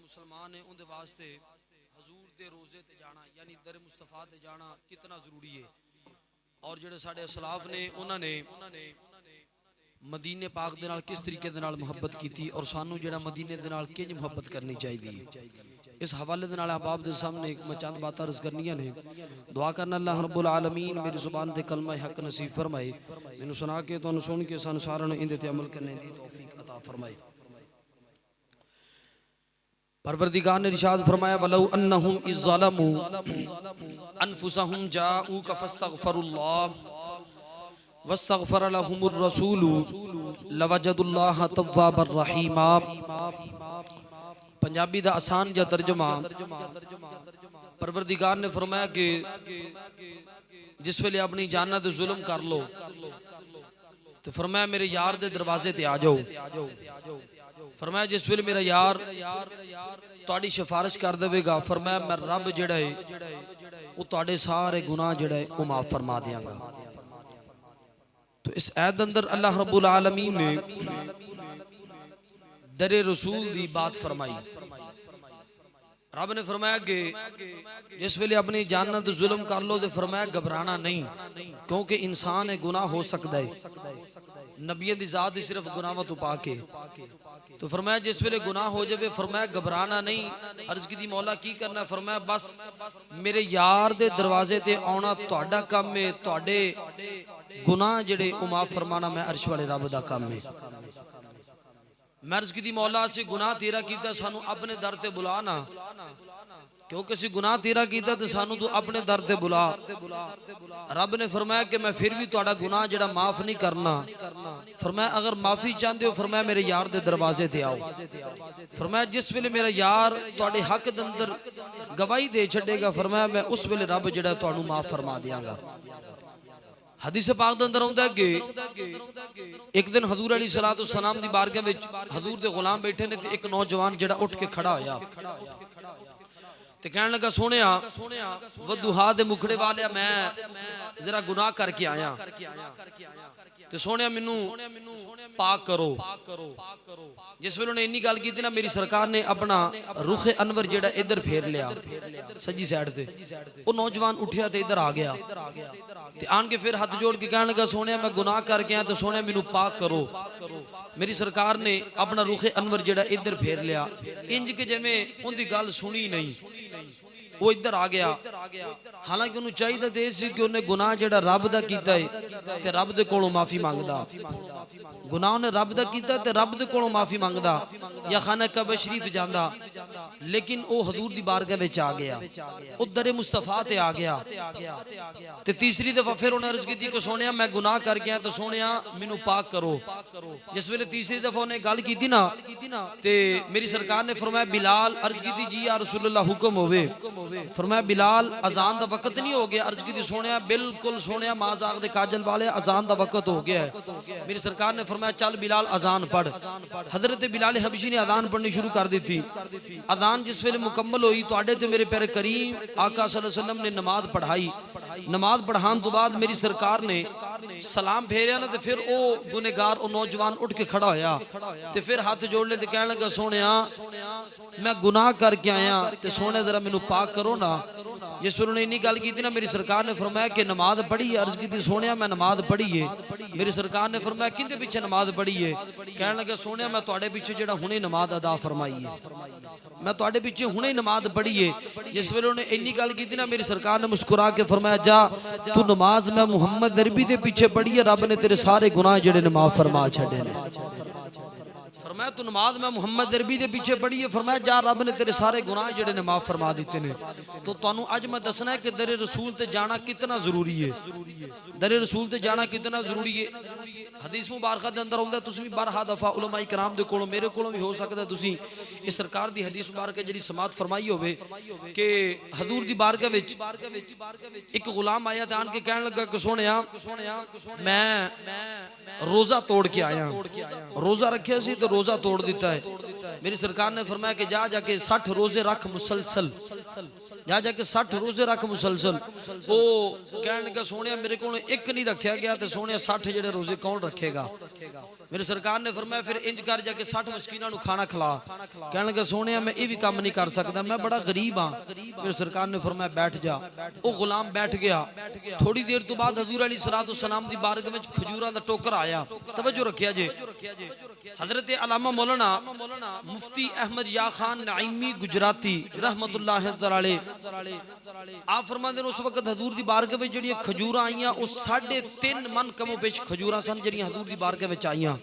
मुसलमान है उनके वास्ते हजूर दे रोजे ते जाना यानी दर मुस्तफा ते जाना कितना जरूरी है। और जेडे साडे असलाफ ने उन्होंने मदीने पाक दे नाल किस तरीके दे नाल मुहब्बत की और सानू जेड़ा मदीने दे नाल किंज मुहब्बत करनी चाहिए। इस हवाले दे नाल अहबाब दे सामने मैं चंद बातें अर्ज करनियां ने। दुआ करना अल्लाह रब्बुल आलमीन मेरी जुबान ते कलमा हक नसीब फरमाए, मैनू सुना के तुहानू सुन के सानू सारिआं नू इंदे ते अमल करने दी तौफीक अता फरमाए। परवरदिगार ने इरशाद फरमाया वलौ अन्नहुम इज़्ज़लमू अनफुसहुम जाऊका फस्तगफरुल्लाह वस्तगफर लहुमुर रसूलु लवजदुल्लाह तव्वाबर रहीमा। पंजाबी दा आसान जा तर्जुमा, परवरदिगार ने फरमाया कि जिस वेले अपनी जाना ते जुल्म कर लो तो फरमाया मेरे यार दे दरवाजे ते आ जाओ। फरमाया जिस वेले मेरा यार तुहाडी सिफारिश कर देगा, फरमाया मैं रब जिहड़ा है वो तुहाडे सारे गुनाह जिहड़ा है वो माफ फरमा देंगा। तो इस आयत अंदर अल्लाह रब्बुल आलमीन ने दरे रसूल दी बात फरमाई। रब ने फरमाया कि जिस वेले अपनी जान ते जुल्म कर लो तो फरमाया घबराना नहीं, क्योंकि इंसान है गुनाह हो सकता है, नबियों की जात सिर्फ गुनाह तो पाके। तो फरमाया जिस वेले गुनाह हो जाए फरमाया घबराना नहीं। अर्ज की मौला की करना, फरमाया बस मेरे यार दे दरवाजे ते आना तुहाडा काम है, तुहाडे गुनाह जिहड़े ओ माफ फरमाना मैं अर्श वाले रब दा काम है। मैं अर्ज की मौला से गुनाह तेरा कीता सानू अपने दर ते बुला ना, क्योंकि असी गुनाह तेरा कीता ते सानू तू अपने दर ते बुला। रब ने फरमाया कि मैं फिर भी तुहाडा गुनाह जिहड़ा माफ नहीं करना। फरमाया अगर माफी चाहते हो फरमाया मेरे यार दे दरवाजे ते आओ। फरमाया जिस वेले मेरा यार तुहाडे हक दे अंदर गवाही दे छड़ेगा फरमाया मैं उस वेले रब जिहड़ा तुहानू माफ फरमा देंगा। हदीस पाक दे अंदर आउंदा कि एक दिन हजूर अली सलातो सलाम दी बारगाह विच हजूर दे गुलाम बैठे ने ते एक नौजवान जिहड़ा उठ के खड़ा होया ते कहने लगा सोहणिया वदुहा दे मुखड़े वालिया मैं जरा गुनाह करके आया ते सोहणिया मैनू पाक करो। जिस वेले उन्हें इन्नी गल की ना मेरी सरकार ने अपना रुख अनवर जिहड़ा इधर फेर लिया सजी साइड ते। वो नौजवान उठिया ते इधर आ गया ते आन के फिर हाथ जोड़ के कहने लगा सोहणिया मैं गुनाह करके आया तो सोहणिया मैनू पाक करो। मेरी सरकार ने अपना रुख अनवर जिहड़ा इधर फेर लिया, इंज के जिवें उनकी गल सुनी नहीं। वो इधर आ गया, हालांकि उन्हें चाहिए तो यह कि उन्हें गुनाह जिहड़ा रब दा कीता है ते रब दे कोलों माफी मंगदा। गुनाह उन्हें रब दा कीता ते रब दे कोलों माफी मंगदा या खाना कबा शरीफ जांदा, लेकिन वो हजूर दी बारगाह विच आ गया, उधर मुस्तफा ते आ गया। ते तीसरी दफा फिर उन्हें अर्ज की कि सोहणिया मैं गुनाह करके आया तो सोहणिया मैनू पाक करो। जिस वेले तीसरी दफा उन्हें गल की ना ते मेरी सरकार ने फरमाया बिलाल, अर्ज की जी या रसूलुल्लाह हुक्म होवे। फरमाया बिलाल अजान दा वक्त नहीं हो गया? अर्ज की सोहणिया बिल्कुल सोहणिया माज़ाग दे काजल वाले अजान दा वक्त हो गया है। मेरी सरकार ने फरमाया चल बिलाल अजान पढ़। हजरत बिलाल हबशी ने अजान पढ़नी शुरू कर दी थी। अजान जिस वेले मुकम्मल हुई तुहाडे ते मेरे प्यारे करीम आका सल्लल्लाहु अलैहि वसल्लम ने नमाज पढ़ाई। नमाज पढ़ाने तो बाद मेरी सरकार ने सलाम फेरिया ना, तो फिर वो गुनेगार वो नौजवान उठ के खड़ा होया ते फिर हाथ जोड़ ले ते कहने लगा सोहणिया मैं गुनाह करके आया ते सोहणे जरा मैनू पाक करो ना। जिस उन्होंने इन्नी गल की ना मेरी सरकार ने फरमाया कि नमाज पढ़ी है? अर्ज की सोहणिया मैं नमाज पढ़ी है। मेरी सरकार ने फरमाया किंदे पीछे नमाज पढ़ी है? कहने लगे सोहणिया मैं तुहाडे पीछे जिहड़ा हुणे नमाज अदा फरमाई है, मैं तुहाडे पीछे हुणे नमाज पढ़ी है। जिस वेले उन्हें इन्नी गल की ना मेरी सरकार ने मुस्कुरा के फरमाया जा तू नमाज मैं मुहम्मद अरबी दे पीछे पढ़ी है, रब ने तेरे सारे गुनाह जिहड़े ने माफ फरमा छड़े ने। फरमाया तू नमाज मैं मुहम्मद अरबी दे पीछे पढ़ी है, फरमाया जा रब ने तेरे सारे गुनाह जिहड़े ने माफ फरमा दिते ने। तो तुहानू अज मैं दसना है कि दरे रसूल ते जाना कितना जरूरी है। दरे रसूल ते जाना कितना जरूरी है। हदीस मुबारक दे अंदर आउंदा, तुसीं भी बारहा दफा उलमा इकराम दे कोलों मेरे कोलों भी हो सकदा तुसीं इस सरकार दी हदीस मुबारक जिहड़ी समात फरमाई होवे कि हजूर दी बारगाह विच एक गुलाम आया ते आन के कहण लगा कि सोहणिया मैं रोजा तोड़ के आया। रोजा रखिया सी तो रोजा तोड़ दिता है। मेरी सरकार ने फरमाया कि जा जाके 60 रोजे रख मुसलसल, जा जाके 60 रोजे रख मुसलसल। वो कहने लगा सोहणिया मेरे को एक नहीं रखा गया तो सोहणिया 60 जेडे रोजे कौन रखेगा? मेरे सरकार ने फरमाया फिर इंज कर जाके 60 मस्कीना नु खाना खिला। कहने लगे सोने मैं ये भी काम नहीं कर सकता, मैं बड़ा गरीब हाँ। मेरे सरकार ने फरमाया बैठ जा। वो गुलाम बैठ गया। थोड़ी देर तो बाद हजूर अली सलातो सलाम दी बारगाह विच खजूरां दा टोकर आया। तवज्जो रखिया जे, हजरत अल्लामा मौलाना मुफ्ती अहमद या खान नाइमी गुजराती रहमतुल्लाह अलैह आप फरमाते हैं उस वक्त हजूर दी बारगाह विच जिहड़ियां खजूरां आईयां उस 3.5 मन कमो पेश खजूरां सन जिहड़ियां हजूर दी बारगाह विच आईयां।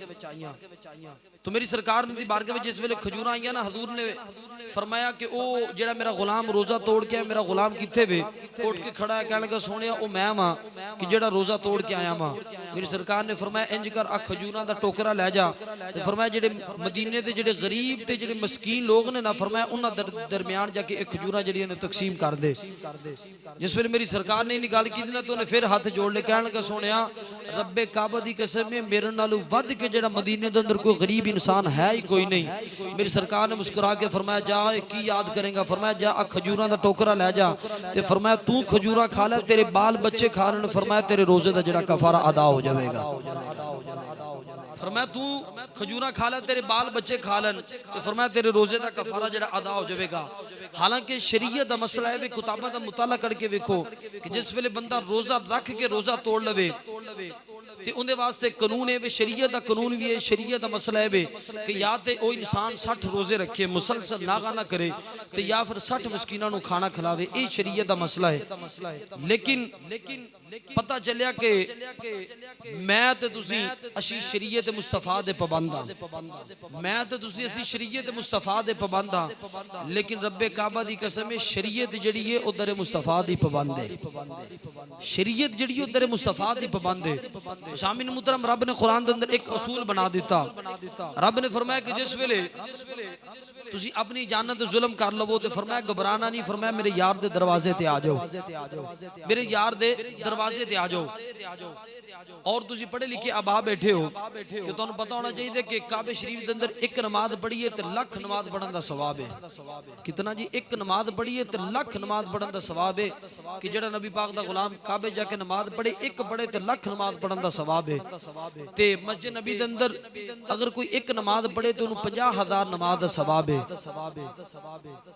तो मेरी सरकार ने बारगाह में जिस वेले खजूरां आईयां ना, हजूर ने फरमाया कि ओ जेड़ा मेरा गुलाम रोजा तोड़ के आया, मेरा गुलाम किथे वे? उठ के खड़ा है, कहने लगा सोनिया ओ मैं वां कि जेड़ा रोजा तोड़ के आया वां। मेरी सरकार ने फरमाया इंज कर आ खजूरां दा टोकरा ले जा। ते फरमाया जेड़े मदीने दे जेड़े गरीब ते जेड़े मस्कीन लोग ने ना, फरमाया उन्हां दरमियान जाके एक खजूरां जेड़ियां ने तकसीम कर दे। जिस वेले मेरी सरकार ने निकाल की ना तो उन्हें फिर हाथ जोड़ ले, कहने लगा सोनिया रब्बे काबा दी कसम है मेरे नालों वध के जेड़ा मदीने दे अंदर कोई गरीब इंसान है ही कोई नहीं। मेरी सरकार ने मुस्कुरा के फरमाया जा की याद करेगा? फरमाया जा खजूरां दा टोकरा ले जा। ते फरमाया तू खजूरा खा ले, तेरे बाल बच्चे खा लेन, फरमाया तेरे रोजे दा जेड़ा कफारा अदा हो जाएगा। फरमाया तू खजूरा खा ले, तेरे बाल बच्चे खा लेन, ते फरमाया तेरे रोजे दा कफारा जेड़ा अदा हो जाएगा। हालांकि शरीयत दा मसला है, किताबां दा मुताला करके वेखो कि जिस वेले बंदा रोजा रख के रोजा तोड़ लवे ते उनदे वास्ते कानून है, शरीयत दा कानून भी है। शरीयत दा मसला है कि या ते ओ इंसान 60 रोजे रखे मुसलसल नागा ना करे, ते या फिर 60 मस्कीना नु खाना खिलावे। ये शरीयत दा मसला है। लेकिन पता चलिया कि मैं ते तुसी असी शरीयत मुस्तफा दे पाबंद हां, मैं ते तुसी असी शरीयत मुस्तफा दे पाबंद हां। लेकिन रब्बे काबा दी कसम है शरीयत जिहड़ी है ओ दर मुस्तफा दी पाबंद है। शरीयत जिहड़ी है ओ दर मुस्तफा दी पाबंद है। सामिन मुहतरम, रब ने कुरान दे अंदर एक असूल बना दिता। रब ने फरमाया कि जिस वेले तुसी अपनी जान ते जुल्म कर लवो ते फरमाया घबराना नहीं, फरमाया मेरे यार दे दरवाजे ते आ जाओ, मेरे यार दे दरवाजे ते आ जाओ। और तुसी पढ़े लिखे आबा बैठे हो कि तुहानू पता होना चाहिए कि काबे शरीफ दे अंदर एक नमाज पढ़ी है ते लख नमाज पढ़न दा सवाब है। कितना जी? एक नमाज पढ़ी है ते लख नमाज पढ़न दा सवाब है। कि जेड़ा नबी पाक दा गुलाम काबे जाके नमाज पढ़े, एक पढ़े ते लख नमाज पढ़न दा सवाब है। ते मस्जिद नबी दे अंदर अगर कोई एक नमाज पढ़े तो उन्हें 50,000 नमाज दा सवाब है।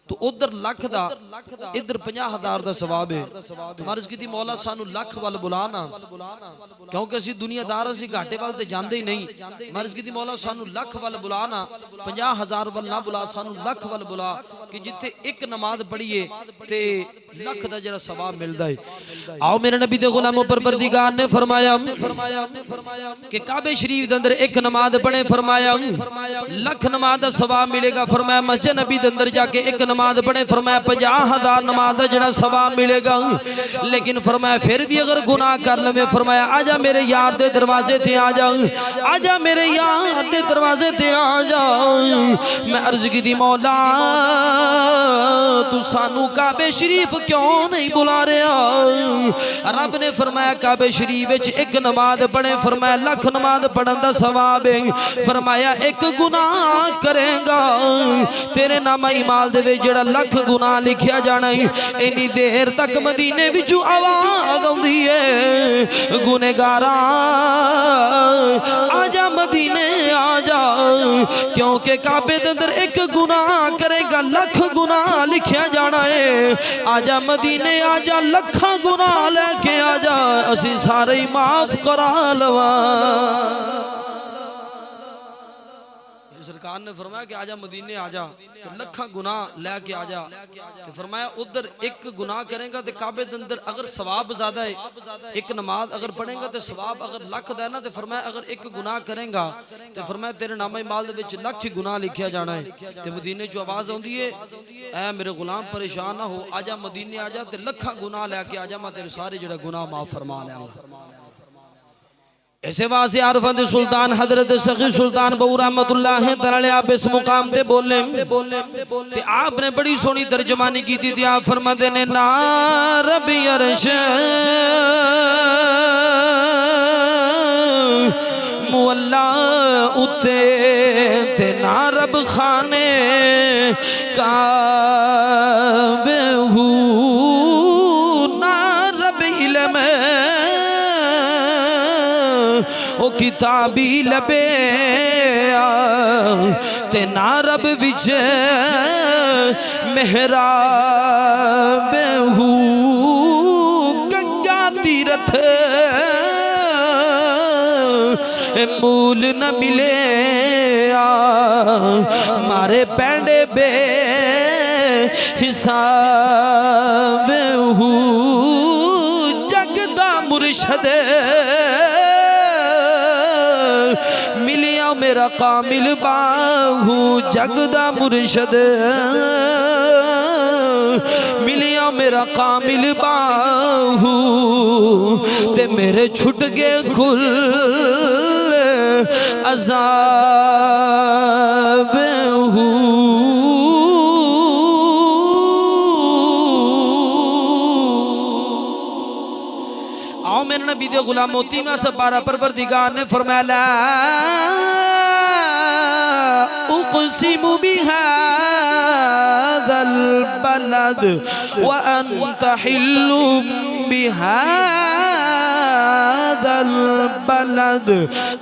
तो उधर लख दा इधर 50,000 दा सवाब है। मर्ज की मौला सानू लख वाल बुलाना, क्योंकि असी दुनियादार असी घाटे वाल ते जांदे ही नहीं। मर्ज की मौला सानू लख वाल बुलाना, 50,000 वाल ना बुला, सानू लख वाल बुला कि जिथे एक नमाज पढ़िए ते लख दा जरा सवाब मिलदा है। आओ मेरे नबी दे गुलामों पर परदिगार ने फरमाया कि काबे शरीफ दे अंदर एक नमाज पढ़े, फरमाया लख नमाज दा सवाब मिलेगा। फरमाया मस्जिद नबी दे अंदर जाके एक नमाज पढ़े, फरमाया 50,000 नमाज दा जरा सवाब मिलेगा। लेकिन फरमाया फिर भी अगर गुनाह कर लवे, फरमाया आजा मेरे यार दे दरवाजे ते आ जा, आजा मेरे यार दे दरवाजे ते आ जा। मैं अर्ज की दी मौला तू सानू काबे शरीफ क्यों नहीं बुला रहा? रब ने फरमाया काबे शरीफ विच एक नमाज पढ़े, फरमाया लख नमाज पढ़न दा सवाब है। फरमाया एक गुनाह करेगा तेरे नाम ईमाल दे विच जेड़ा लख गुनाह लिखिया जाना है। इन्नी देर तक मदीने विचों आवाज आउंदी है गुनेगारा आजा मदीने आजा, क्योंकि काबे दे अंदर एक गुनाह करेगा लख गुनाह लिखिया जाना है। आजा मदीने आजा, लखा गुनाह लेके आजा, असी सारे ही माफ करा लवा। सरकार ने फरमाया कि आजा मदीने आजा, तो लखा गुनाह लेके आजा। तो फरमाया उधर एक गुनाह करेगा तो काबे दे अंदर अगर सवाब ज्यादा है, एक नमाज अगर पढ़ेगा तो सवाब अगर लख दा ना, तो फरमाया अगर एक गुनाह करेगा तो फरमाया तेरे नामे माल दे विच लख ही गुनाह लिखिया जाना है। तो मदीने चो आवाज आउंदी है ऐ मेरे गुलाम परेशान ना हो, आजा मदीने आजा, ते लखा गुनाह लेके आजा, मैं तेरे सारे जेड़ा गुनाह माफ फरमा लिया। ऐसे वासे आरफां सुल्तान हजरत सखी सुल्तान बहू रहमतुल्लाह तआला आप इस मुकाम ते बोले ते आपने बड़ी सोहनी तर्जमानी की थी। आप फरमाते ने ना रबी अर्श मुअल्ला उते ते ना रब खाने काबे हू ना रब इल्म ओ किताबी लबे ते ना रब विच मेहराब हूँ गंगा तीरथ मूल न मिले मारे पैंडे बे हिसाब हूँ जगदा मुर्शद मिलिया मेरा कामिल बाहू जगदा मुर्शद मिलिया मेरा कामिल बाहू ते मेरे छुट गए कुल अज़ाब हूँ। आओ मेरे नबी दे गुलामो तीमा से बारह परवरदिगार ने फरमाया उक़सिमु बिहाज़ल बलद व अंत हिल्लुम बिहाज़ल बलद।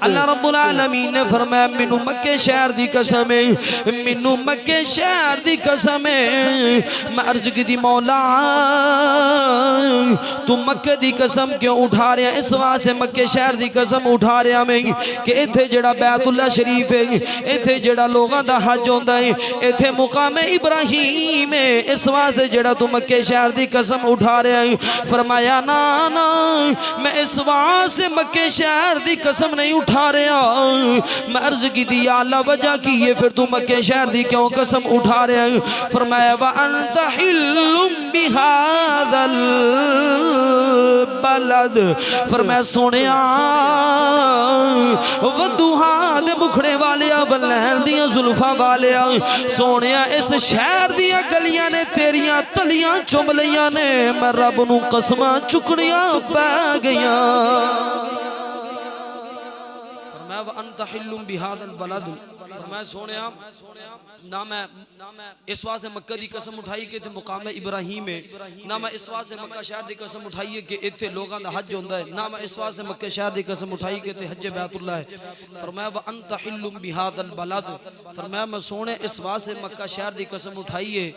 अल्लाह रब्बुल आलमीन ने फरमाया मैनू मक्के शहर दी कसम है, मैनू मक्के शहर दी कसम है। मैं अर्ज की मौला तू मक्के दी कसम क्यों उठा रहा? इस वास्ते मक्के शहर दी कसम उठा रहा मैं कि इत्थे जेड़ा बैतुल्ला शरीफ है, इत्थे जेड़ा लोगां दा हज होंदा है, इत्थे मुकाम इब्राहीम है। इस वास्ते जेड़ा तू मक्के शहर दी कसम उठा रहा है। फरमाया ना ना मैं इस वास्ते मक्के शहर दी कसम नहीं उठा रहा। मैं अर्ज की दी अल्लाह वजह की है फिर तू मक्के शहर दी क्यों कसम उठा रहा है? फरमाया व अंत हिल्लुम बिहाज़ल बलद। फरमाया सोनिया वदुहा दे मुखड़े वाले बलैन दियां जुल्फा वाले सोनिया इस शहर दियां गलियां ने तेरियां तलियां चुम लियां ने। मैं रब नू कसमां चुकनियां पै गईयां। फरमाया व अंत हिल्लुम बिहाज़ल बलद। फरमाया सोनिया ना मैं इस वास्ते मक्का दी कसम उठाई कि इत्थे मुकाम इब्राहीम है, ना मैं इस वास्ते मक्का शहर दी कसम उठाई है कि इत्थे लोगां दा हज होंदा है, ना मैं इस वास्ते मक्के शहर दी कसम उठाई कि इत्थे हज बैतुल्लाह है। फरमाया व अंत हिल्लुम बिहाज़ल बलद। फरमाया मैं सोने इस वास्ते मक्का शहर दी कसम उठाई है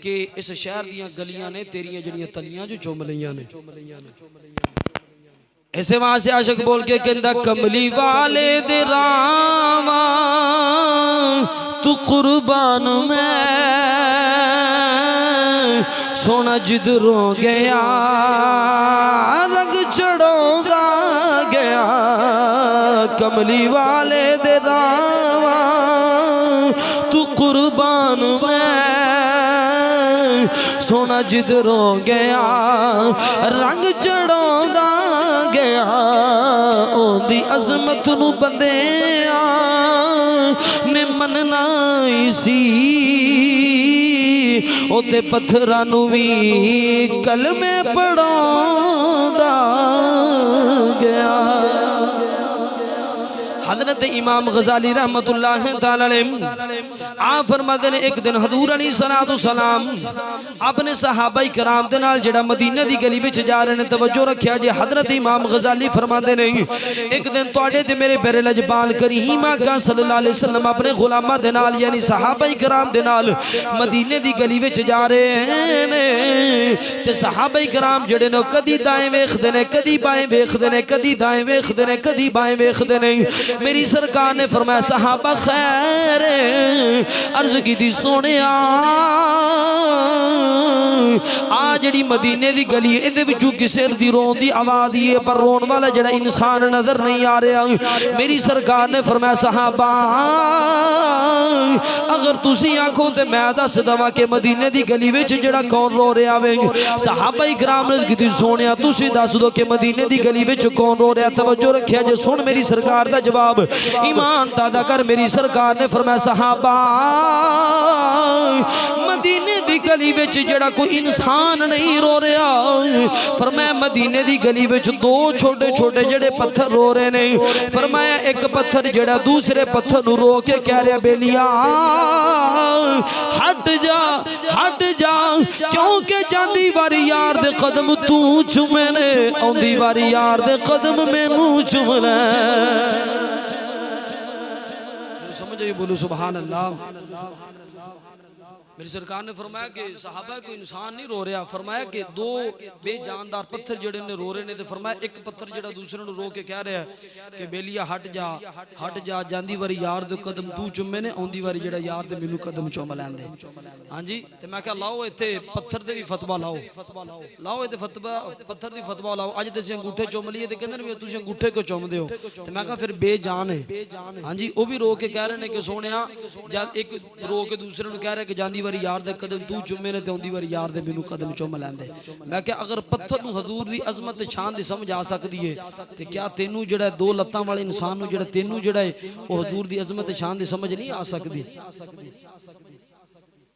कि इस शहर दियां गलियां ने तेरियां जड़ियां तलियां जो चुम लईयां ने। ऐसे वहां से आशिक बोल के कहंदा कमली वाले दे रामा तू कुर्बान मैं सोना जिधरों गया रंग चढ़ोगा गया। कमली वाले दे रामा तू कुर्बान मैं सोना जिधरों गया रंग चढ़ोगा गया। ओदी अजमत नू बंदिया ने मनना सी ओते पत्थरां नू भी कलमे पढ़ाउंदा गया। हज़रत इमाम गज़ाली रहमतुल्लाह तआला अलैह आप फरमाते ने एक दिन हजूर अलैहिस्सलातु सलाम अपने सहाबाई कराम दे नाल जेड़ा मदीने दी गली विच जा रहे ने तवज्जो रखिया जे। हज़रत इमाम गज़ाली फरमाते ने एक दिन तुहाडे ते मेरे प्यारे लजपाल करीम आका सल्लल्लाहु अलैहि वसल्लम अपने गुलामां दे नाल यानी सहाबाई कराम दे नाल मदीने दी गली विच जा रहे ने ते सहाबाई कराम जेड़े ने कदी दाएं वेखदे ने कदी बाएं वेखदे ने कदी दाएं वेखदे ने कदी बाएं वेखदे ने। मेरी सरकार ने फरमाया सहाबा खैर अर्ज की थी सोने आ जड़ी मदीने दी गली इहदे विचों किसे दी रोन दी आवाज ही है पर रोन वाला जड़ा इंसान नजर नहीं आ रहा। मेरी सरकार ने फरमाया सहाबा अगर तुसी आखो तो मैं दस दवा के मदीने दी गली विच जड़ा कौन रो रहा वे। सहाबा इकराम ने की सोने तुसी दस दो कि मदीने दी गली विच कौन रो रहा। तवज्जो रखिया जे सुन मेरी सरकार दा जवाब ईमान दादा कर। मेरी सरकार ने फरमाया सहाबा मदीने दी गली विच जड़ा कोई इंसान नहीं रो रहा। फरमाया मदीने दी गली विच दो छोटे छोटे जड़े पत्थर रो रहे ने। फरमाया एक पत्थर जड़ा दूसरे पत्थर नू रो के कह रहा बेलिया हट जा क्योंकि जांदी वारी यार दे कदम तू चुमे ने औंदी वारी यार दे कदम मैनू चुमना समझ आई बोलो सुभान अल्लाह। मेरी सरकार ने फरमाया कि सहाबा कोई इंसान नहीं रो रहा, फरमाया कि दो बेजानदार पत्थर जेड़े ने रो रहे ने, फरमाया एक पत्थर जेड़ा दूसरे नु रो के कह रहा है कि बेलिया हट जा जांदी वारी यार दे कदम तू चुमे ने औंदी वारी जेड़ा यार दे मैनू कदम चुम लैंदे। हां जी ते मैं कहा लाओ इत्थे पत्थर दे भी फतवा लाओ इत्थे फतवा पत्थर दी फतवा लाओ। अज ते अंगूठे चुम लिए ते कहंदे ने तुसीं अंगूठे क्यों चुमदे हो, ते मैं कहा फिर बेजान है। हां जी वो भी रो के कह रहे ने कि सोनिया जद एक रो के दूसरे नु कह रहा है कि जांदी वारी यार दे कदम तू चुमे ने ते औंदी वारी यार दे मैनू कदम चुम लैंदे। मैं क्या अगर पत्थर नू हजूर दी अजमत ते शान दी समझ आ सकदी है ते क्या तेनू जेड़ा दो लत्तां वाले इंसान नू जेड़ा तेनू जेड़ा है वो हजूर दी अजमत ते शान दी समझ नहीं आ सकदी।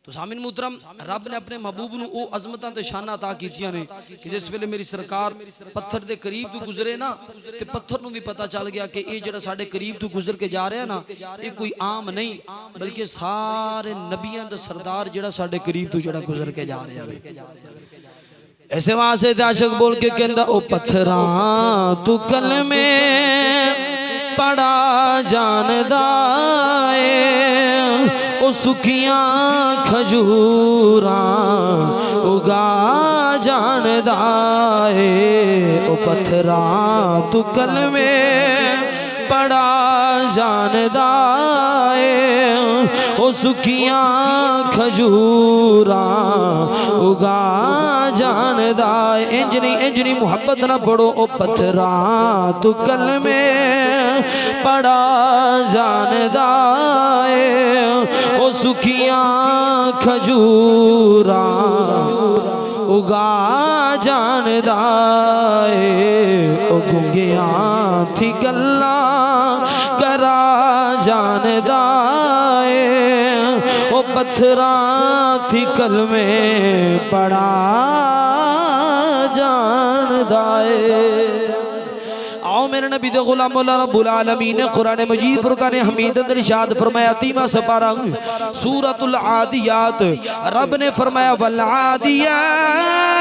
तो सामिन मुहतरम रब ने अपने महबूब नू ओ अजमतां ते शानां अता कीतियां ने कि जिस वेले मेरी सरकार पत्थर दे करीब तो गुजरे ना ते पत्थर नू भी पता चल गया कि ये जेड़ा साडे करीब तो गुजर के जा रहा ना ये कोई आम नहीं बल्कि सारे नबियां दा सरदार जेड़ा साडे करीब तो जेड़ा गुजर के जा रहा है। ऐसे वहां से आशिक बोल के कहंदा ओ पत्थरां तू कलमे पड़ा जानदा ए ओ सुखियां खजूरां उगा जानदा ए ओ पत्थरां तू कलमे पड़ा जानदा ए ओ सुखियां खजूरां उगा जानदा ए। इंजनी मुहब्बत ना पढ़ो ओ पत्थरां तू कलमे पड़ा जानदा ए ओ सुखियां खजूरां उगा जानदा ए ओ गुंगियां थी गल्लां करा जानदा ए ओ पत्थरां थी कलमे पड़ा जानदा ए। आओ मेरे नबी दे गुलाम मौला रब्बुल आलमीन ने कुरान मजीद फुरकान हमीद अंदर इरशाद फरमाया 30वां सपारा सूरतुल आदियात रब ने फरमाया वल आदियात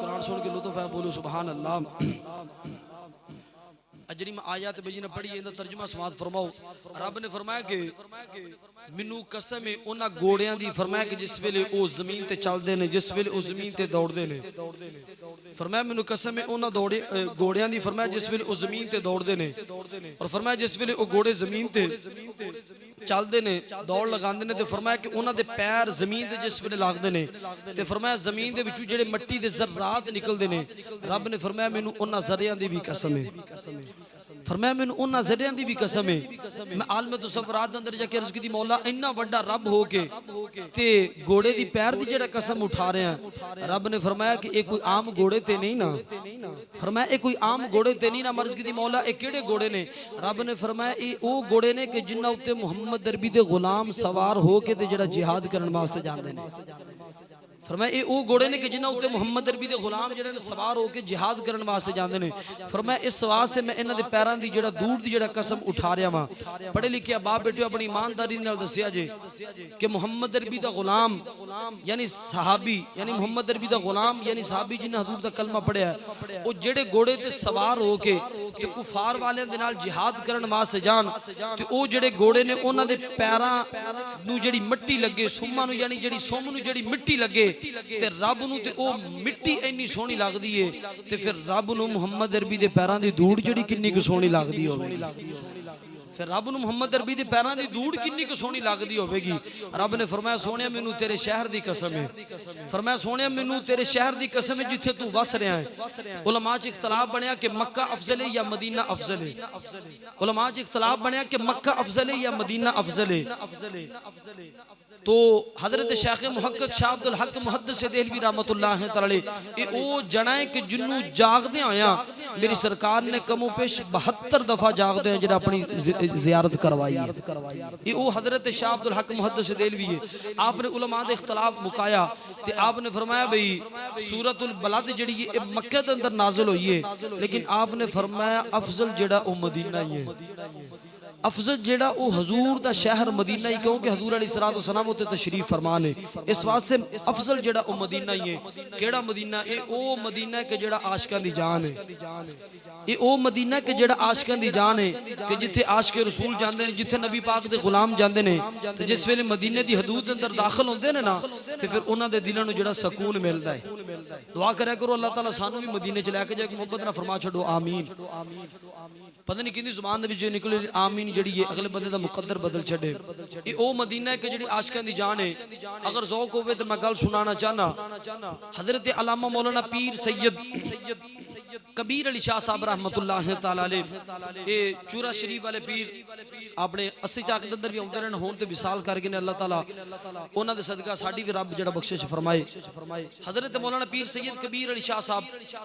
कुरान सुन के लुत्फ है बोलो सुभान अल्लाह। जी मैं आयत बजी ने पढ़ी इहदा तर्जुमा समात फरमाओ। रब ने फरमाया कि मैनू कसम है उन्हां घोड़ियां दी, फरमाया कि जिस वेले ओ जमीन ते चलदे ने जिस वेले ओ जमीन ते दौड़दे ने, फरमाया मैनू कसम है उन्हां घोड़ियां दी, फरमाया जिस वेले ओ जमीन ते दौड़दे ने और फरमाया जिस वेले ओ घोड़े जमीन ते चलदे ने दौड़ लगांदे ने ते फरमाया कि उन्हां दे पैर जमीन ते जिस वेले लागदे ने ते फरमाया जमीन दे विचों जेड़े मिट्टी दे ज़र्रात निकलदे ने, रब ने फरमाया मैनू उन्हां ज़र्रियां दी भी कसम है, फरमाया मैनू उन्हां ज़र्रियां दी भी कसम है। मैं आलम तसव्वुरात अंदर जाके अर्ज़ कीती मौला इन्ना वड्डा रब हो के ते घोड़े दी पैर दी जेड़ा कसम उठा रहे हैं, रब ने फरमाया कि ये कोई आम घोड़े ते नहीं ना, फरमाया ये कोई आम घोड़े ते नहीं ना। मर्ज़ कीती मौला ये केड़े घोड़े ने, रब ने फरमाया ये ओ घोड़े ने कि जिन्हां उत्ते मुहम्मद अरबी दे गुलाम सवार हो के ते जेड़ा जिहाद करन वास्ते जांदे ने, फरमाया ये ओ घोड़े ने कि जिन्हां उत्ते मुहम्मद अरबी दे गुलाम जेड़े ने सवार हो के जिहाद करन वास्ते जांदे ने। फरमाया इस वास्ते मैं इन्हां दे पैरां दी जेड़ा दूर दी जेड़ा कसम उठा रहा वां। पढ़े लिखे बाप बेटियों अपनी ईमानदारी नाल दस्सिया जे कि मुहम्मद अरबी दा गुलाम यानी सहाबी यानी मुहम्मद अरबी दा गुलाम यानी सहाबी जिन्हां हजूर दा कलमा पढ़िया वो जेड़े घोड़े ते सवार हो के ते कुफार वालियां दे नाल जिहाद करन वास्ते जान ते ओ जेड़े घोड़े ने उन्हां दे पैरां नू जेड़ी मिट्टी लगे सुम्मा नू यानी जेड़ी सुम नू जेड़ी मिट्टी लगे ते रब नू ते ओ मिट्टी इन्नी सोहनी लगदी है ते फिर रब नू मुहम्मद अरबी दे पैरां दी धूड़ जेड़ी किन्नी कु सोहनी लगदी होवेगी, फिर रब नू मुहम्मद अरबी दे पैरां दी धूड़ किन्नी कु सोहनी लगदी होवेगी। रब ने फरमाया सोहणिया मैनू तेरे शहर दी कसम है, फरमाया सोहणिया मैनू तेरे शहर दी कसम है जिथे तू वस रहा है। उलमा च इख्तलाफ बनया कि मक्का अफजल है या मदीना अफजल है, उलमा च इख्तलाफ बनया कि मक्का अफजल है या मदीना अफजल है। तो हजरत शेख मुहक्किक शाह अब्दुल हक मुहद्दिस देहलवी रहमतुल्लाह तआला ये ओ जना है कि जिन्नू जागदे होया मेरी सरकार ने कमो पेश 72 दफा जागदे जरा अपनी जियारत करवाई है। ये ओ हजरत शाह अब्दुल हक मुहद्दिस देहलवी है। आपने उलमा दे इख्तिलाफ मुकाया ते आपने फरमाया भाई सूरतुल बलद जिहड़ी ये मक्के दे अंदर नाजिल हुई है, लेकिन आपने फरमाया अफजल जिहड़ा ओ मदीना ही है। अफजल जेड़ा वो हजूर दा शहर मदीना ही, क्योंकि हजूर अलैहिस्सलातु वस्सलाम उत्ते तशरीफ फरमान है, इस वास्ते अफजल जेड़ा वो मदीना ही है। केड़ा मदीना? ये ओ मदीना के जेड़ा आशिकां दी जान है, ये ओ मदीना के जेड़ा आशिकां दी जान है कि जिथे आशिक रसूल जांदे ने, जिथे नबी पाक दे गुलाम जांदे ने, ते जिस वेले मदीने दी हदूद दे अंदर दाखिल होंदे ने ना, ते फिर उन्हां दे दिलां नूं जेड़ा सकून मिलदा है। दुआ करया करो अल्लाह ताला सानू भी मदीने च लैके जाए, मोहब्बत नाल फरमा छड्डो आमीन। पता नहीं किंदी जुबान दे विच निकले आमीन जड़ी है, अगले बंदे दा मुकद्दर बदल छड़े। ये ओ मदीना है कि जड़ी आशिकां दी जान है। अगर ज़ौक होवे तो मैं गल सुनाना चाहना। हजरत अल्लामा मौलाना पीर सैयद कबीर अली शाह साहब रहमतुल्लाह तआला अलैह, ये चूरा शरीफ वाले पीर अपने 80 चाक दे अंदर भी आउंदे रहन, होण ते विसाल कर गए ने। अल्लाह ताला उन्हां दे सदका साडी भी रब जेड़ा बख्शिश फरमाए। हजरत मौलाना पीर सैयद कबीर अली शाह साहब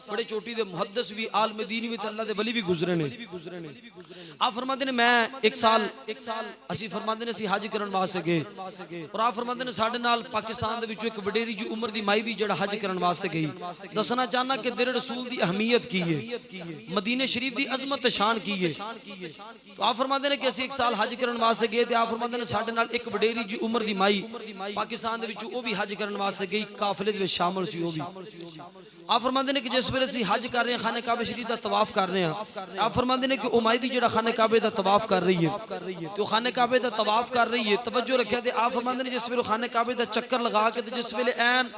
बड़े चोटी दे मुहद्दिस भी, आलम दीन भी, अल्लाह दे वली भी गुजरे ने। आप फरमाते ने मैं एक साल असी फरमाते ने असी हज करन वास्ते गए, और आप फरमाते ने साडे नाल पाकिस्तान दे विचों एक वडेरी जी उम्र दी माई भी जेड़ा हज करन वास्ते गई। दसना चाहना कि दिल रसूल दी अहमियत की है, मदीने शरीफ दी अजमत शान की है। तो आप फरमाते ने कि असी एक साल हज करन वास्ते गए, ते आप फरमाते ने साडे नाल एक वडेरी जी उम्र दी माई पाकिस्तान दे विचों ओ भी हज करन वास्ते गई, काफिले दे विच शामिल सी ओ भी। आप फरमाते ने कि जिस वेले असी हज कर रहे हैं, खाने काबे शरीफ दा तवाफ कर रहे हैं, आप फरमाते ने कि ओ माई भी जेड़ा खाने काबे दा तवाफ कर रही है, तो खाने काबे दा तवाफ कर रही है, तवज्जो रखिया। ते आप फरमाते ने जिस वेले खाने काबे दा चक्कर लगा के ते जिस वेले ऐन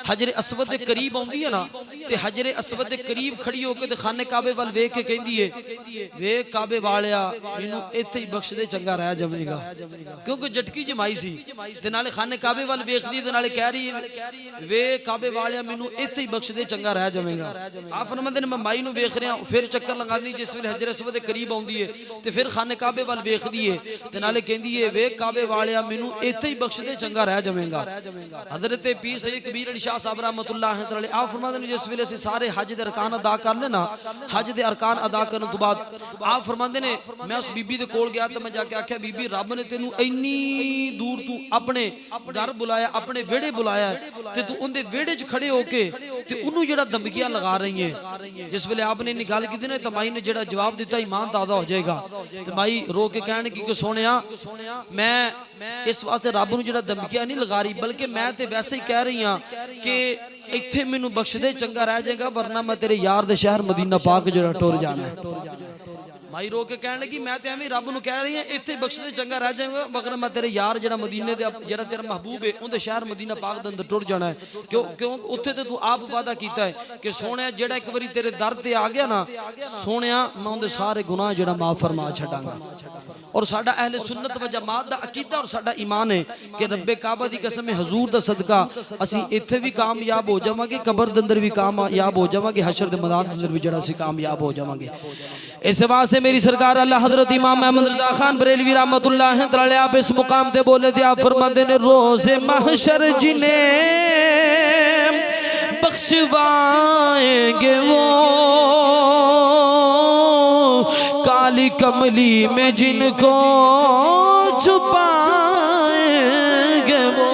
हजरे अस्वद दे करीब आउंदी है ना, ते हजरे अस्वद दे करीब खड़ी होके ते खाने काबे वाल वेख के कहंदी है, वे काबे वालिया मैनू इत्थे ही बख्श दे, चंगा रह जावेगा। क्योंकि झटकी जमाई सी ते नाले खाने काबे वाल वेखदी ते नाले कह रही है, वे काबे वालिया मैनू इत्थे ही बख्श दे, चंगा रह जावेगा। आप फरमाते ने मैं माई नू वेख रहा, फिर चक्कर लगांदी, जिस वेले हजरे अस्वद दे करीब आउंदी है ते फिर खाने काबे वाल वेखदी है ते नाले कहंदी है, वे काबे वालिया मैनू इत्थे ही बख्श दे, चंगा रह जावेगा। हजरत पीर सैयद कबीर अली शाह साहब रहमतुल्लाह तआला आप फरमाते ने जिस वेले असीं सारे हज दे अरकान अदा कर लेना, हज दे अरकान अदा करने तो बाद आप फरमाते ने मैं उस बीबी दे कोल गया, तो मैं जाके आख्या, बीबी रब ने तेनू इन्नी दूर तू अपने घर बुलाया, अपने वेड़े बुलाया, ते तू उनदे वेड़े च खड़े होके ते उन्नू जेड़ा दमकियां लगा रही है। जिस वेले आपने इन्नी गल कीती ना, तो माई ने जेड़ा जवाब दिता, ईमान दादा हो जाएगा। ते माई रो के कहने की सोनिया मैं इस वास्ते रब नू जेड़ा दमकियां नहीं लगा रही, बल्कि मैं ते वैसे ही कह रही हां कि इत्थे मैनू बख्श दे, चंगा रह जाएगा, वरना मैं तेरे यार दे शहर मदीना पाक जेड़ा टुर जाना है। माई रो के कहने लगी, मैं ते एवें रब नू कह रही हां इत्थे बख्श दे, चंगा रह जाएगा, मगर मैं तेरे यार जेड़ा मदीने दे जेड़ा तेरा महबूब है उनदे शहर मदीना पाक दे अंदर टुर जाना है। क्यों उत्थे ते तू आप वादा कीता है कि सोहणिया जेड़ा एक बारी तेरे दर ते आ गया ना, सोहणिया मैं उनदे सारे गुनाह जेड़ा माफ फरमा छड्डांगा। और साडा अहले सुन्नत व जमात दा अकीदा और साडा ईमान है कि रब्बे काबा दी कसम है, हजूर दा सदका असी इत्थे भी कामयाब हो जावांगे, कबर दे अंदर भी कामयाब हो जावांगे, हशर दे मैदान दे अंदर भी जेड़ा असी कामयाब हो जावांगे। इस वास्ते मेरी सरकार अल्लाह हजरत इमाम अहमद रजा खान बरेलवी रहमतुल्लाह तआला आप इस मुकाम ते बोले थे, आप फरमाते ने रोज़े महशर जिन्हें बख्शवाएंगे वो काली कमली में जिनको छुपाएंगे वो।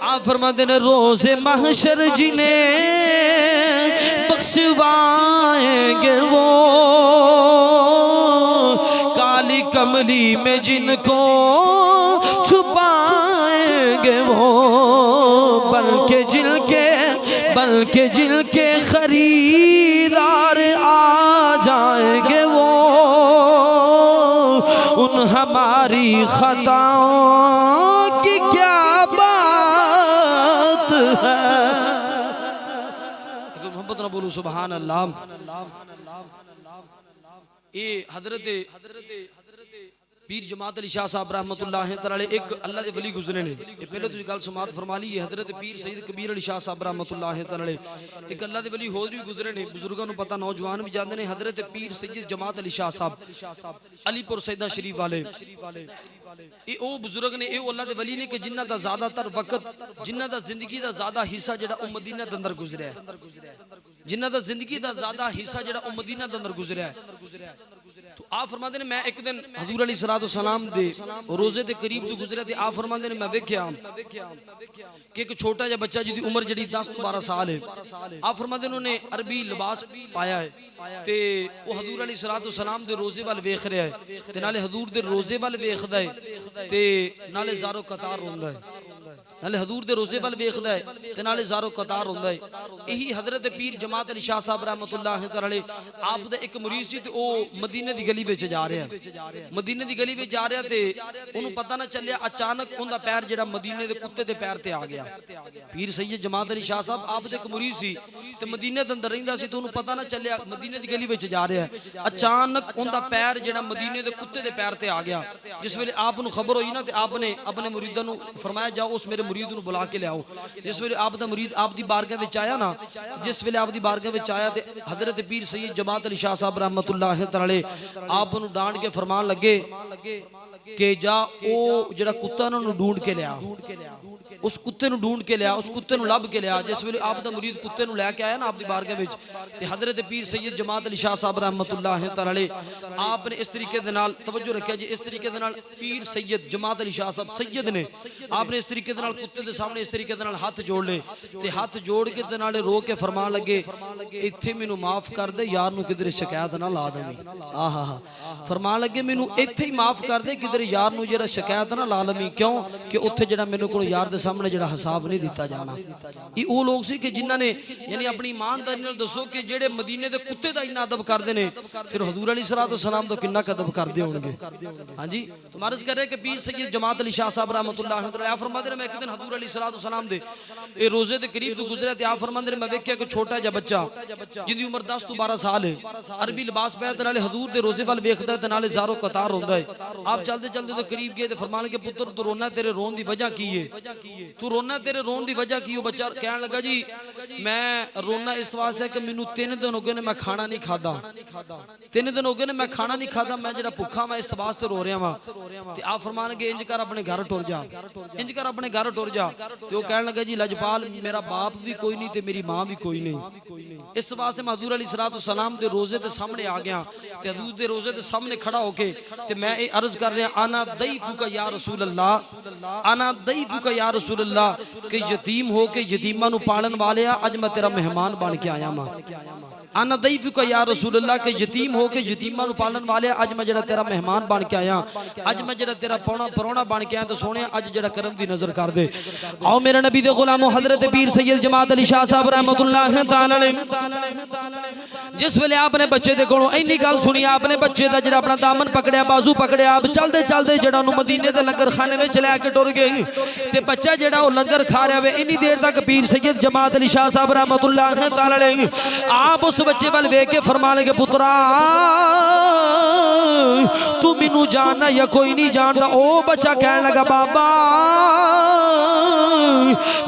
आप फरमाते ने रोज़े महशर जिन्हें बख्शवाएंगे वो काली कमली में जिनको छुपाएंगे वो, बल्कि जिनके खरीदार आ जाएंगे वो उन हमारी खताओं की क्या बात है। मोहब्बत ना बोलो सुभान अल्लाह। ये हजरत पीर जमात अली शाह साहब रहमतुल्लाह तआला एक अल्लाह दे वली गुजरे ने। ये पहले तो गल समात फरमा ली है। हजरत पीर सईद कबीर अली शाह साहब रहमतुल्लाह तआला एक अल्लाह दे वली होर भी गुजरे ने। बुजुर्गों को पता, नौजवान भी जानते हैं। हजरत पीर सईद जमात अली शाह साहब अलीपुर सैदा शरीफ वाले, ये ओ बुजुर्ग ने, ये अल्लाह दे वली ने कि जिन्हां दा ज़्यादातर वक्त, जिन्हां दा जिंदगी दा ज़्यादा हिस्सा जेड़ा ओ मदीना दे अंदर गुजरिया है, जिन्हां दा जिंदगी दा ज़्यादा हिस्सा जेड़ा ओ मदीना दे अंदर गुजरिया है। तो आप फरमाते ने मैं एक दिन हजूर अली सलातो सलाम दे रोजे दे करीब तो गुजरिया ते आप फरमाते ने मैं वेख्या कि एक छोटा जिहा बच्चा जिहदी उम्र जिहड़ी 10 तो 12 साल है, आप फरमाते ने उन्हें अरबी लिबास पाया है ते वो हजूर अली सलातो सलाम दे रोजे वाल वेख रहा है ते नाले हजूर दे रोजे वाल वेखदा है ते नाले ज़ारो कतार रोंदा है, नाले हजूर दे रोजे वाल वेखदा है ते नाले ज़ारो कतार होंदा है। यही हजरत पीर जमात अली शाह साहब रहमतुल्लाह तआला आप दा एक मुरीद सी ते ओ मदीने दी गली विच जा रहा है, मदीने दी गली विच जा रहा ते उन्होंने पता ना चलिया, अचानक उनका पैर जेड़ा मदीने दे कुत्ते दे पैर ते आ गया। पीर सैयद जमात अली शाह साहब आप दे एक मुरीद सी ते मदीने दे अंदर रहिंदा सी ते उन्होंने पता ना चलिया, मदीने दी गली विच जा रहा है, अचानक उनका पैर जेड़ा मदीने दे कुत्ते दे पैर ते आ गया। जिस वेले आप नूं खबर होई ना ते आपने अपने मुरीदां नूं फरमाया जाओ उस मेरे मुरीद नूं बुला के लियाओ। जिस वेले आप दा मुरीद आप दी बारगाह विच आया ना, जिस वेले आप दी बारगाह विच आया ते हजरत पीर सैयद जमात अली शाह साहब रहमतुल्लाह तआला आप नूं डांट के फरमान लगे कि जा ओ जेड़ा कुत्ता ना नूं ढूंढ के लिया, उस कुत्ते नूं ढूंढ के लिया, उस कुत्ते नूं लभ के लिया। जिस वेले आप दा मुरीद कुत्ते नूं लैके आया ना आप दी बारगाह विच ते हजरत पीर सैयद जमात अली शाह साहब रहमतुल्लाह तआला आपने इस तरीके दे नाल तवज्जो रखिया जी, इस तरीके दे नाल पीर सैयद जमात अली शाह साहब सैयद ने आपने इस तरीके दे नाल कुत्ते दे सामने इस तरीके दे नाल हाथ जोड़ ले ते हाथ जोड़ के ते नाले रो के फरमान लगे इत्थे मैनू माफ कर दे, यार नूं किधरे शिकायत ना ला देवीं। आहा हा फरमान लगे मैनू इत्थे ही माफ कर दे, किधरे यार नूं जेड़ा शिकायत ना ला लवीं, क्यों कि उत्थे जेड़ा मेरे कोल यार दे सामने जेड़ा हिसाब नहीं दिता जाना। ये वो लोग सी कि जिन्हां ने यानी अपनी ईमानदारी नाल दसो कि जेड़े मदीने दे कुत्ते दा इन्ना अदब करदे ने फिर हजूर अली सलातो सलाम दा किन्ना अदब करदे होणगे। हां जी, तो मारज कर रहे कि पीर सैयद जमात अली शाह साहब रहमतुल्लाह तआला फरमाते ने मैं एक दिन हजूर अली सलातो सलाम दे ए रोजे दे करीब तो गुजरिया ते आप फरमाते ने मैं वेख्या कि छोटा जिहा बच्चा जिंदी उम्र 10 तो 12 साल है, अरबी लिबास पाया ते नाले हजूर दे रोजे वाल वेखदा ते नाले ज़ारो कतार होंदा है। आप चलते चलते तो करीब गए ते फरमान लगे पुत्र तू रोना, तेरे रोन दी वजह की है, तू रोना तेरे रोन दी वजह की हो। बच्चा कहन लगा जी मैं रोना इस वास्ते कि मैनू 3 दिन हो गए ने मैं खाना नहीं खाता, 3 दिन हो गए ने मैं खाना नहीं खाता, मैं जेड़ा भुखा मैं इस वास्ते रो रहा वा। ते आप फरमान लगे इंज कर अपने घर टुर जा, इंज कर अपने घर टुर जा। ते वो कहन लगा जी लजपाल मेरा बाप भी कोई नहीं ते मेरी मां भी कोई नहीं, इस वास्ते मैं हजूर अली सलातो सलाम दे रोजे दे सामने आ गया ते हजूर दे रोजे दे सामने खड़ा होके ते मैं ये अर्ज कर रहा आना दईफुका या रसूल अल्लाह, आना दईफुका या रसूल अल्लाह कि यतीम हो के यतीमां नूं पालन वाले अज मैं तेरा मेहमान बन के आया मां। आना दईफुका या रसूल अल्लाह के यतीम हो के यतीमां नूं पालन वाले अज मैं जेड़ा तेरा मेहमान बन के आया, अज मैं जेड़ा तेरा परौना बन के आया। तो सोने अज जेड़ा करम दी नजर कर दे। आओ मेरे नबी दे गुलामो हजरत पीर सैयद जमात अली शाह साहब रहमतुल्लाह तआला जिस वेले आपने बच्चे दे कोलों इन्नी गल सुनी, आपने बच्चे दा जेड़ा अपना दामन पकड़िया, बाजू पकड़िया, आप चलदे चलदे जेड़ा उन्होंने मदीने दे लंगर खाने विच लैके टुर गए ते बच्चा जेड़ा वो लंगर खा रहा वे। इन्नी देर तक पीर सैयद जमात अली शाह साहब रहमतुल्लाह तआला आप उस बच्चे वाल वेख के फरमान लगे पुत्रा तू मैनू जानना या कोई नहीं जानता। ओ बच्चा कहन लगा बाबा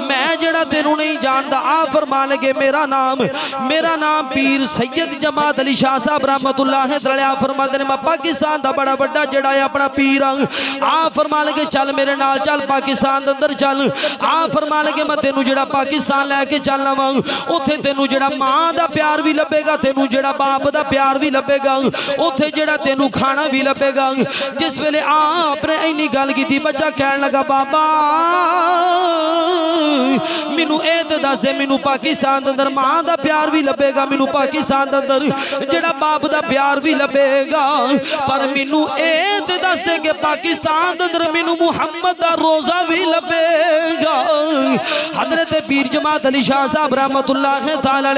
मैं जेड़ा तेनू नहीं जानता। आ फरमान लगे मेरा नाम पीर सैयद जमात अली शाह साहब रहमतुल्लाह तआला फरमाते ने मैं पाकिस्तान दा बड़ा बड़ा जेड़ा है अपना पीर आ फरमान लगे चल मेरे नाल चल पाकिस्तान दे अंदर चल। आ फरमान लगे मैं तेनू जेड़ा पाकिस्तान लैके चलना वा उत्थे तेनू जेड़ा मां दा प्यार भी लभेगा, तेनू जेड़ा बाप दा प्यार भी लभेगा, उत्थे जेड़ा तेनू खाना भी लभेगा। जिस वेले आपने इन्नी गल की बच्चा कहन लगा बाबा मैनू ए ते दस दे मैनू पाकिस्तान दे अंदर मां दा प्यार भी लभेगा, मैनू पाकिस्तान दे अंदर जेड़ा बाप दा प्यार भी लभेगा, पर मैनू ए ते दस दे कि पाकिस्तान दे अंदर मैनू मुहम्मद दा रोजा भी लभेगा। हजरत पीर जमात अली शाह साहब रहमतुल्लाह तआला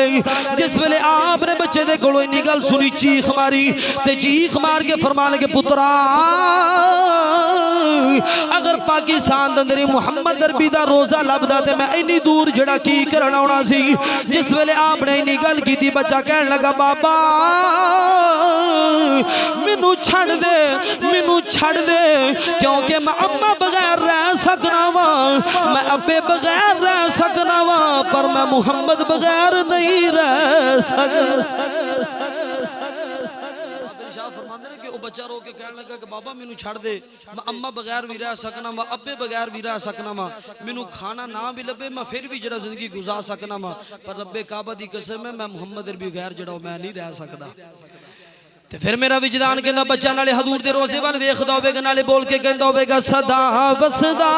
जिस वेले आपने बच्चे दे कोलों इन्नी गल सुनी चीख मारी ते चीख मार के फरमान लगे पुत्रा अगर पाकिस्तान दे अंदर मुहम्मद अरबी दा रोजा लभदा ते मैं इन्नी दूर जड़ा की करन आउणा सी। जिस वेले आपने इन्नी गल कीती बच्चा कहन लगा बाबा मैनू छड़ दे, मैनू छड़ दे, क्योंकि मैं अम्मा बगैर रह सकना वा, मैं अब्बे बगैर रह सकना वा, पर मैं मुहम्मद बगैर नहीं रह सकता। बच्चा रो के कहने लगा कि बाबा मैनू छड़ दे, मैं अम्मा बगैर भी रह सकना वा, अब्बे बगैर भी रह सकना वा, मैनू खाना ना भी लभे मैं फिर भी जरा जिंदगी गुजार सकना वा, पर रब्बे काबा दी कसम है मैं मुहम्मद अरबी बगैर जड़ा मैं नहीं रह सकता। ते फिर मेरा विजदान कहंदा बच्चा नाले हजूर दे रोजे वाल वेखदा होवेगा, नाले बोल के कहंदा होवेगा सदा वसदा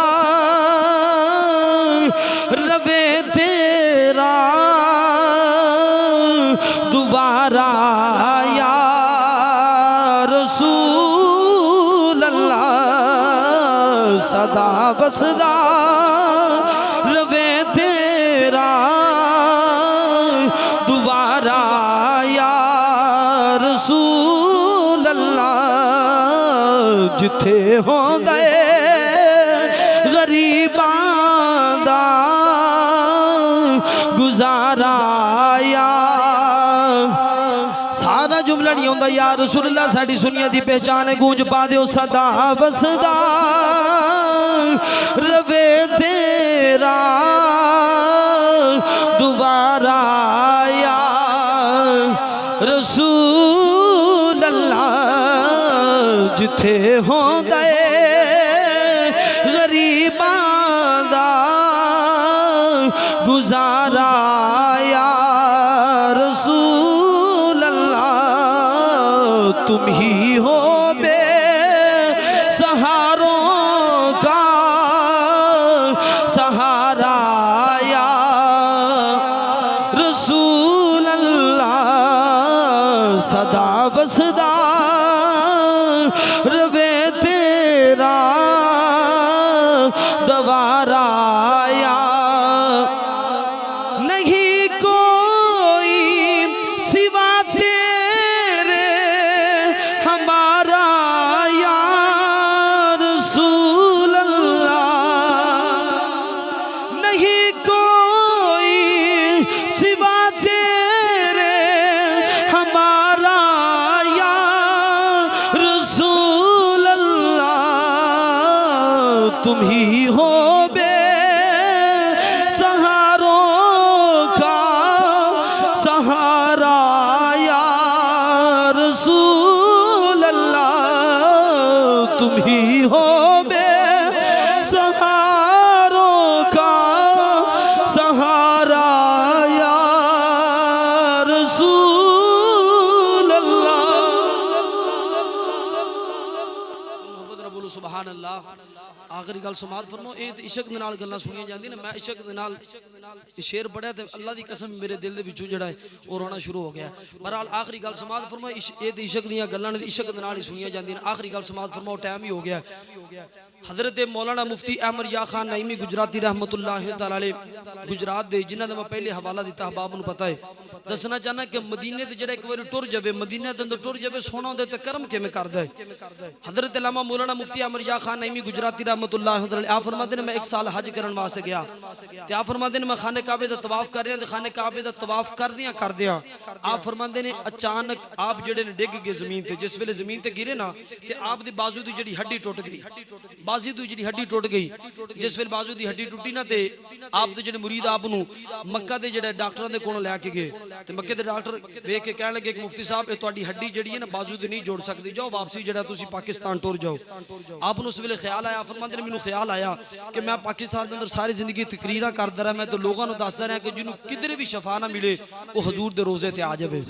रवे तेरा दोबारा या रसूल अल्लाह, सदा वसदा रवे तेरा दोबारा या रसूल अल्लाह, जिथे होंदा गरीबां दा गुजारा या सारा जुमला नहीं होंदा या रसूलुल्लाह साडी सुनिया दी पहचान है। गूंज पा दियो सदा वसदा रवे तेरा दोबारा या रसूल अल्लाह, जिथे होंदा गरीबां दा गुजारा या रसूल अल्लाह, तुम ही हो बे सहारों का सहारा या रसूल अल्लाह, सदा वसदा रवे तेरा दोबारा या नहीं कोई सिवा तेरे हमारा या रसूल अल्लाह, नहीं कोई सिवा तेरे हमारा या रसूल अल्लाह, तुम ही हो बे सहारों का सहारा या रसूल अल्लाह, तुम ही हो बे सहारों का सहारा या रसूल अल्लाह। बोलो सुभान अल्लाह। आखिरी गल समात फरमाओ, ये इशक दे नाल गल्लां सुनियां जांदी ने। मैं इशक दे नाल शेर पढ़िया ते अल्लाह दी कसम मेरे दिल दे विचों जड़ा है वो रोना शुरू हो गया। बहरहाल आखिरी गल समात फरमाओ, ये इशक दीयां गल्लां ने इशक दे नाल ही सुनियां जांदी ने। आखिरी गल समात फरमाओ, टाइम ही हो गया। हजरत मौलाना मुफ्ती अहमद या खान नईमी गुजराती रहमतुल्लाह तआला अलैह गुजरात दे, जिन्हां दा मैं पहले हवाला दिता अहबाब नूं पता है। दसना चाहना कि मदीने ते जेड़ा एक बार टुर जावे, मदीने दे अंदर टुर जावे, सोना उहदे ते कर्म किवें करदा है। हजरत अल्लामा मौलाना मुफ्ती अहमद या खान नईमी गुजराती रहमतुल्लाह तआला अलैह आप फरमाते ने मैं एक साल हज करन वास्ते गया ते आप फरमाते ने मैं खाने काबे दा तवाफ कर रहा ते खाने काबे दा तवाफ करदियां आप फरमाते ने अचानक आप जेड़े ने डिग गए जमीन ते। जिस वेले जमीन ते गिरे ना ते आप दी बाजू दी जेड़ी हड्डी टुट गई, बाजू दी जेड़ी हड्डी टुट गई। जिस वेले बाजू दी हड्डी टुटी ना ते आप दे जेड़े मुरीद आप नूं मक्का दे जेड़े डॉक्टरां दे कोल लैके गए ते मक्के दे डॉक्टर वेख के कहण लगे कि मुफ्ती साहब ये तुहाडी हड्डी जेड़ी है ना बाजू दी नहीं जोड़ सकदी, जाओ वापसी जेड़ा तुसी पाकिस्तान टुर जाओ। आप नूं उस वेले ख्याल आया, फरमांदे ने मैनूं ख्याल आया कि मैं पाकिस्तान के अंदर सारी जिंदगी तकरीरां करदा रहा, मैं तो लोगों को दसदा रहा कि जिन्होंने किधर भी शफा ना मिले वो हजूर दे रोजे ते आ जावे,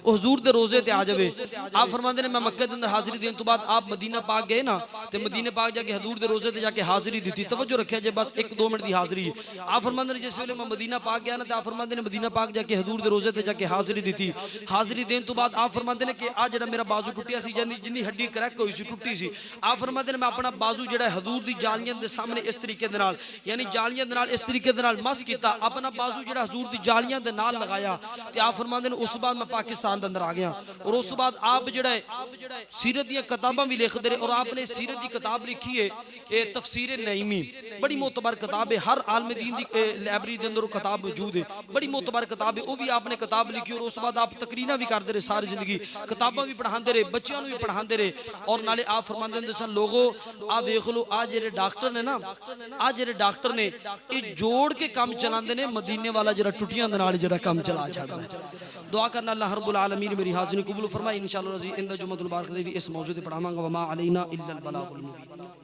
वो हजूर दे रोजे ते आ जावे। आप फरमांदे ने मैं मक्के के अंदर हाजिरी देने तो बाद आप मदीना पाक गए ना ते मदीने पाक जाके हजूर दे रोजे ते जाके हाजिरी दी। तवज्जो रखिया जे बस 1-2 मिनट की हाजिरी। आप फरमांदे ने जिस वेले मैं मदीना पाक गया ना तो आप फरमांदे ने मदीना पाक जाके हजूर दे रोजे ते जाके हाजिरी दी। हाजिरी देने तो बाद आप फरमांदे ने कि आ जेड़ा मेरा बाजू टुटिया सी, जिंदी हड्डी क्रैक हुई सी, टुटी सी। आप फरमांदे ने मैं अपना बाजू जेड़ा हजूर दी जालियां दे सामने इस तरीके दे नाल यानी जालियां दे नाल इस तरीके दे नाल मस कीता अपना बाजू जिहड़ा हजूर दी जालियां दे नाल लगाया ते आप फरमांदे ने उस बाद मैं पाकिस्तान दे अंदर आ गया और उस बाद आप जिहड़ा सीरत दी किताबां भी लिखदे रहे और आपने सीरत दी किताब लिखी है ये तफसीर नईमी बड़ी मोतबर किताब है हर आलम दीन दी लाइब्रेरी दे अंदर किताब मौजूद है बड़ी मोतबर किताब है वो भी आपने किताब लिखी और उस बाद आप तकरीना भी करते रहे सारी जिंदगी किताबां भी पढ़ाते रहे बच्चों भी पढ़ाते रहे और नाले आप फरमाते होंदे सन लोगो आ देख लो आ जेरे डॉक्टर ने ना आ जेरे डॉक्टर ने ये जोड़ के काम चलाते ने मदीने वाला जरा टुटियां दे नाल जरा काम चला छड़ना दुआ करना अल्लाह रब्बुल आलमीन मेरी हाज़िरी कबूल फरमाए इंशाअल्लाह रज़ी इंदा जुम्मतुल मुबारक दे भी इस मौजूद पढ़ावांगा वमा अलैना इल्लल बलागुल मुबीन।